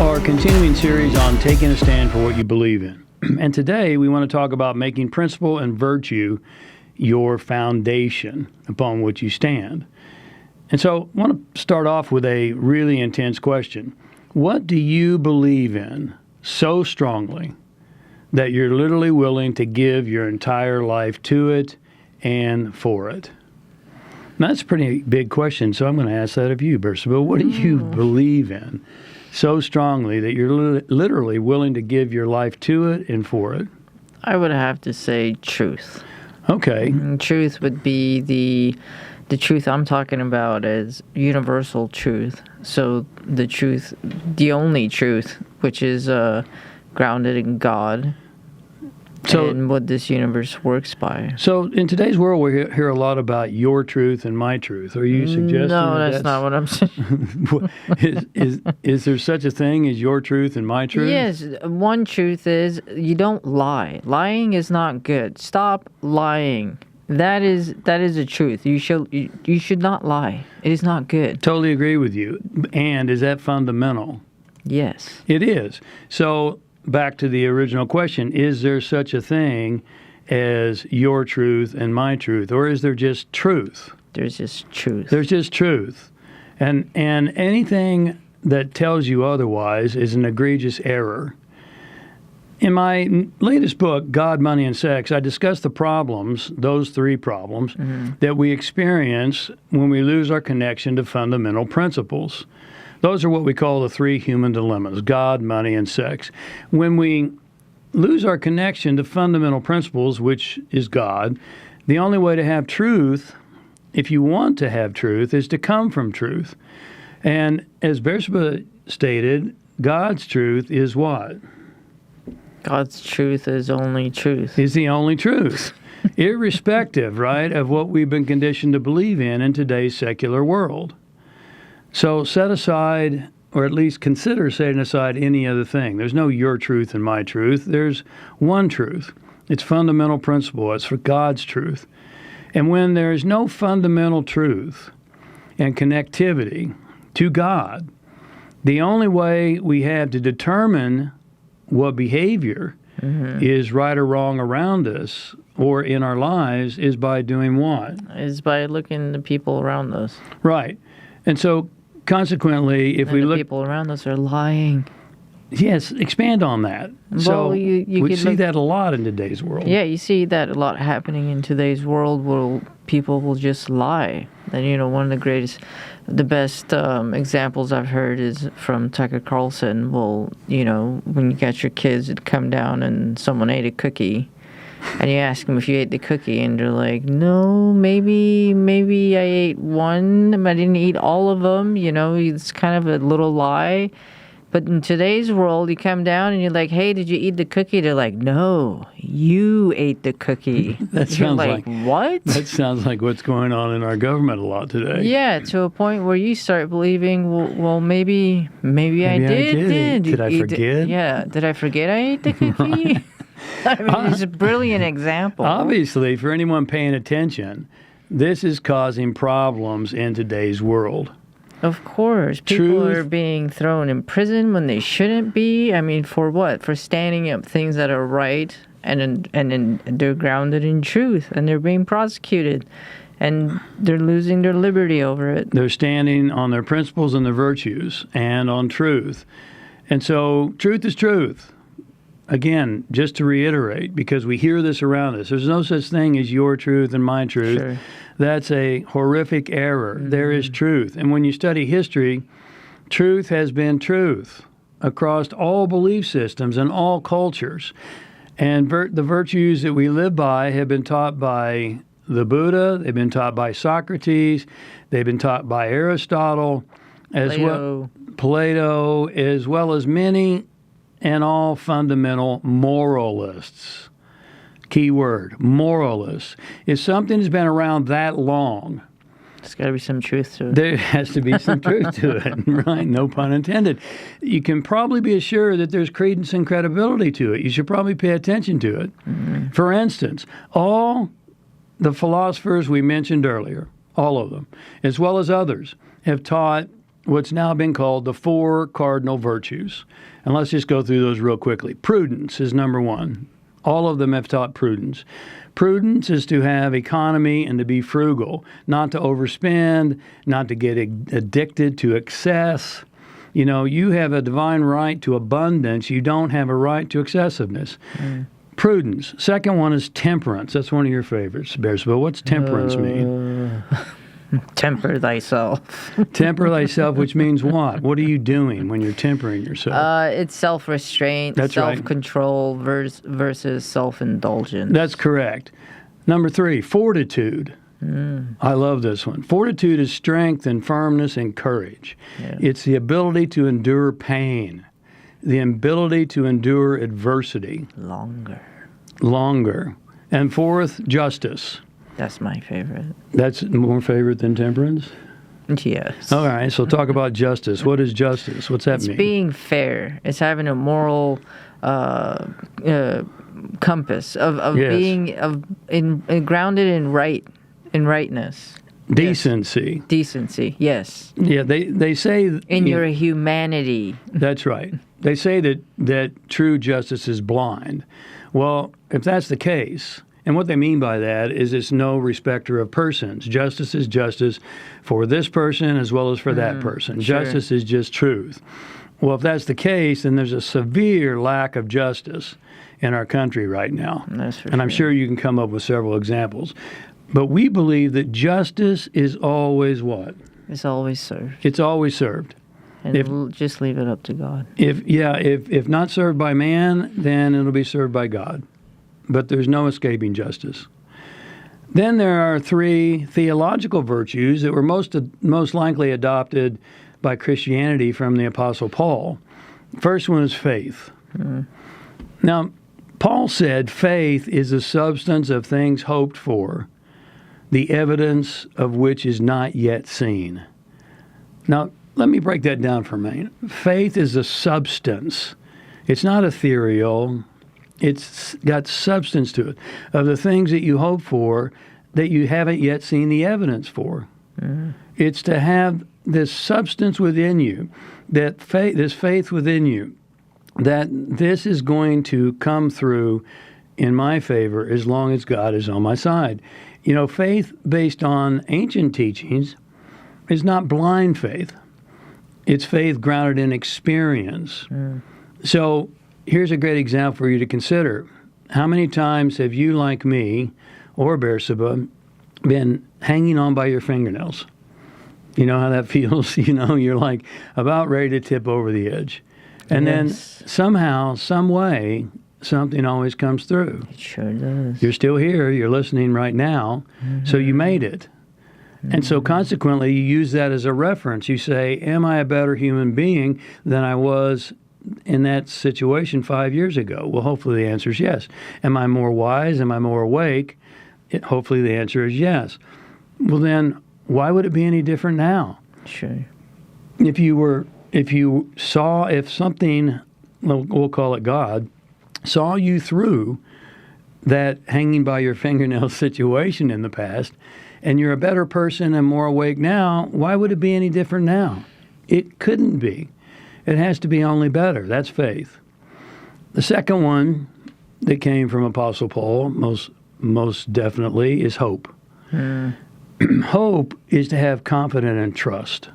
our continuing series on taking a stand for what you believe in. And today we want to talk about making principle and virtue your foundation upon which you stand. And so I want to start off with a really intense question. What do you believe in so strongly that you're literally willing to give your entire life to it and for it? Now, that's a pretty big question, so I'm going to ask that of you, Bersabel. What do you believe in so strongly that you're literally willing to give your life to it and for it? I would have to say truth. Okay. Truth would be the truth I'm talking about is universal truth. So the truth, the only truth, which is grounded in God and what this universe works by. So in today's world, we hear a lot about your truth and my truth. Are you suggesting No, that's not what I'm saying. is there such a thing as your truth and my truth? Yes. One truth is you don't lie. Lying is not good. Stop lying. That is the truth. You should not lie. It is not good. Totally agree with you. And is that fundamental? Yes. It is. So back to the original question, is there such a thing as your truth and my truth? Or is there just truth? There's just truth. There's just truth. And anything that tells you otherwise is an egregious error. In my latest book, God, Money, and Sex, I discuss the problems, those three problems, that we experience when we lose our connection to fundamental principles. Those are what we call the three human dilemmas: God, money, and sex. When we lose our connection to fundamental principles, which is God, the only way to have truth, if you want to have truth, is to come from truth. And as Bersabel stated, God's truth is what? God's truth is only truth. Is the only truth. Irrespective, right, of what we've been conditioned to believe in today's secular world. So set aside, or at least consider setting aside any other thing. There's no your truth and my truth. There's one truth. It's fundamental principle. It's for God's truth. And when there is no fundamental truth and connectivity to God, the only way we have to determine what behavior is right or wrong around us or in our lives is by doing what? Is by looking at the people around us. Right. And so consequently, if we look, people around us are lying. Yes, expand on that. Well, so we see look, that a lot in today's world. Yeah, you see that a lot happening in today's world where people will just lie. And, one of the best examples I've heard is from Tucker Carlson. Well, when you got your kids that come down and someone ate a cookie, and you ask them if you ate the cookie, and they're like, no, maybe I ate one, but I didn't eat all of them. It's kind of a little lie. But in today's world, you come down and you're like, hey, did you eat the cookie? They're like, no, you ate the cookie. That sounds like what? That sounds like what's going on in our government a lot today. Yeah, to a point where you start believing, well maybe I did. Did I forget? Yeah, did I forget I ate the cookie? I mean, it's a brilliant example. Obviously, for anyone paying attention, this is causing problems in today's world. Of course. People are being thrown in prison when they shouldn't be. I mean, for what? For standing up things that are right, and they're grounded in truth, and they're being prosecuted, and they're losing their liberty over it. They're standing on their principles and their virtues and on truth. And so truth is truth. Again, just to reiterate, because we hear this around us, there's no such thing as your truth and my truth. Sure. That's a horrific error. There is truth. And when you study history, truth has been truth across all belief systems and all cultures. And the virtues that we live by have been taught by the Buddha, they've been taught by Socrates, they've been taught by Aristotle, Plato, as well as many and all fundamental moralists. Key word, moralists. If something has been around that long, there's got to be some truth to it. There has to be some truth to it, right? No pun intended. You can probably be assured that there's credence and credibility to it. You should probably pay attention to it. For instance, all the philosophers we mentioned earlier, all of them, as well as others, have taught what's now been called the 4 cardinal virtues. And let's just go through those real quickly. Prudence is number 1. All of them have taught prudence. Prudence is to have economy and to be frugal, not to overspend, not to get addicted to excess. You know, you have a divine right to abundance. You don't have a right to excessiveness. Prudence. Second one is temperance. That's one of your favorites, Bearsville. What's temperance mean? Temper thyself. Temper thyself, which means what? What are you doing when you're tempering yourself? It's self-restraint, That's right. self-control versus self-indulgence. That's correct. Number 3, fortitude. I love this one. Fortitude is strength and firmness and courage. Yeah. It's the ability to endure pain, the ability to endure adversity. Longer. And 4th, justice. That's my favorite. That's more favorite than temperance? Yes. All right, so talk about justice. What is justice? What's that mean? It's being fair. It's having a moral compass of Yes. being grounded in rightness. Decency. Yes. Decency, yes. Yeah, they say... In your humanity. That's right. They say that true justice is blind. Well, if that's the case, and what they mean by that is it's no respecter of persons. Justice is justice for this person as well as for that person. Sure. Justice is just truth. Well, if that's the case, then there's a severe lack of justice in our country right now. That's for and I'm sure you can come up with several examples. But we believe that justice is always what? It's always served. It's always served. And we'll just leave it up to God. If not served by man, then it'll be served by God. But there's no escaping justice. Then there are 3 theological virtues that were most likely adopted by Christianity from the Apostle Paul. First one is faith. Now, Paul said faith is the substance of things hoped for, the evidence of which is not yet seen. Now, let me break that down for a minute. Faith is a substance. It's not ethereal. It's got substance to it, of the things that you hope for that you haven't yet seen the evidence for. It's to have this substance within you, that this faith within you, that this is going to come through in my favor as long as God is on my side. You know, faith based on ancient teachings is not blind faith. It's faith grounded in experience. So here's a great example for you to consider. How many times have you, like me, or Beersheba, been hanging on by your fingernails? You know how that feels? You know, you're like about ready to tip over the edge. And then somehow, some way, something always comes through. It sure does. You're still here. You're listening right now. So you made it. And so consequently, you use that as a reference. You say, am I a better human being than I was in that situation 5 years ago? Well, hopefully the answer is yes. Am I more wise? Am I more awake? Hopefully the answer is yes. Well, then why would it be any different now? Sure. If something, we'll call it God, saw you through that hanging by your fingernail situation in the past, and you're a better person and more awake now, why would it be any different now? It couldn't be. It has to be only better. That's faith. The second one that came from Apostle Paul, most definitely, is hope. Hope is to have confidence and trust.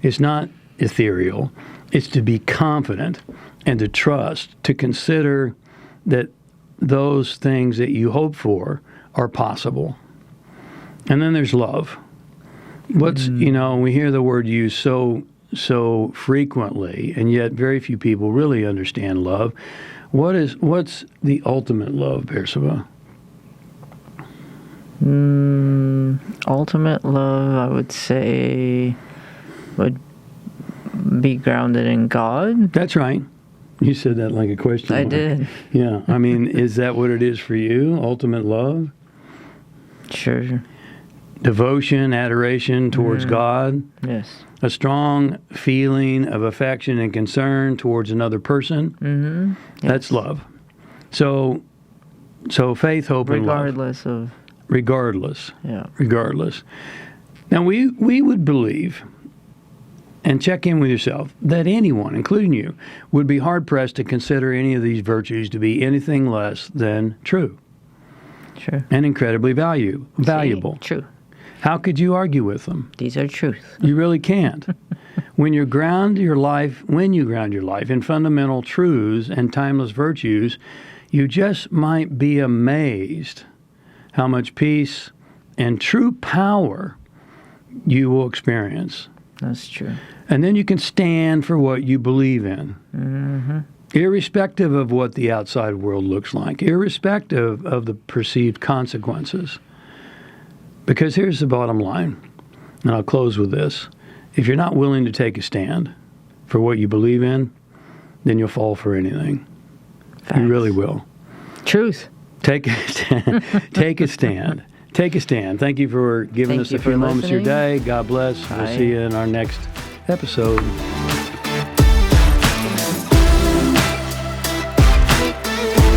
It's not ethereal. It's to be confident and to trust, to consider that those things that you hope for are possible. And then there's love. We hear the word used so frequently, and yet very few people really understand love. What's the ultimate love, Beersheba? Ultimate love, I would say, would be grounded in God. That's right. You said that like a question I mark. did. Yeah. I mean, is that what it is for you? Ultimate love? Sure. Devotion, adoration towards God? Yes. A strong feeling of affection and concern towards another person? Yes. That's love. So faith, hope, and love. Regardless of... Regardless. Yeah. Regardless. Now, we would believe, and check in with yourself, that anyone, including you, would be hard-pressed to consider any of these virtues to be anything less than true. True. And incredibly valuable. True. How could you argue with them? These are truth. You really can't. When you ground your life in fundamental truths and timeless virtues, you just might be amazed how much peace and true power you will experience. That's true. And then you can stand for what you believe in, irrespective of what the outside world looks like, irrespective of the perceived consequences. Because here's the bottom line, and I'll close with this. If you're not willing to take a stand for what you believe in, then you'll fall for anything. Facts. You really will. Truth. Take a stand. Take a stand. Take a stand. Thank you for giving us a few moments of your day. God bless. We'll see you in our next episode.